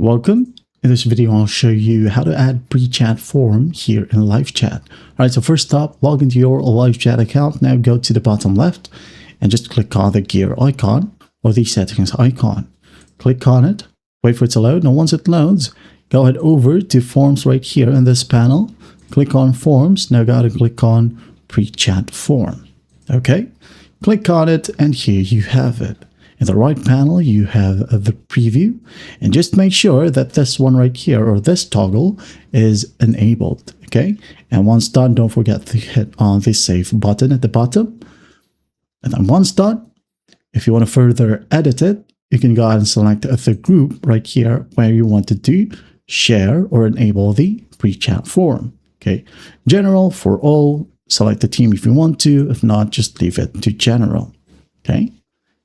Welcome. In this video, I'll show you how to add pre-chat form here in LiveChat. Alright, so first up, log into your LiveChat account. Now go to the bottom left and just click on the gear icon or the settings icon. Click on it, wait for it to load. Now once it loads, go ahead over to forms right here in this panel. Click on forms. Now go ahead and click on pre-chat form. Okay, click on it and here you have it. In the right panel, you have the preview, and just make sure that this one right here or this toggle is enabled. Okay, and once done, don't forget to hit on the save button at the bottom. And then once done, if you want to further edit it, you can go ahead and select the group right here where you want to do share or enable the pre-chat form. Okay, general for all, select the team if you want to. If not, just leave it to general. Okay.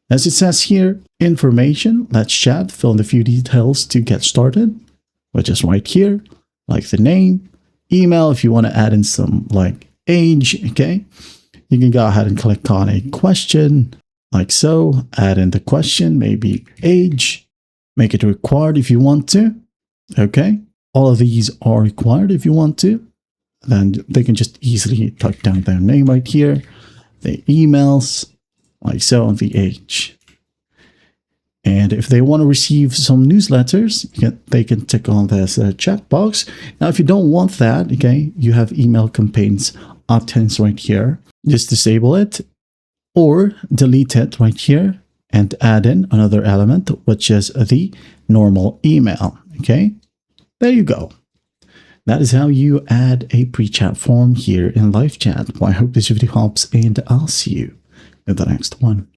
As it says here, information, let's chat, fill in a few details to get started, which is right here, like the name, email, if you want to add in some like age, okay? You can go ahead and click on a question, like so, add in the question, maybe age, make it required if you want to, okay? All of these are required if you want to. Then they can just easily type down their name right here, the emails, like so, on the age. And if they want to receive some newsletters, they can tick on this checkbox. Now, if you don't want that, okay, you have email campaigns opt-ins right here. Just disable it or delete it right here and add in another element, which is the normal email. Okay, there you go. That is how you add a pre-chat form here in LiveChat. Well, I hope this video helps, and I'll see you in the next one.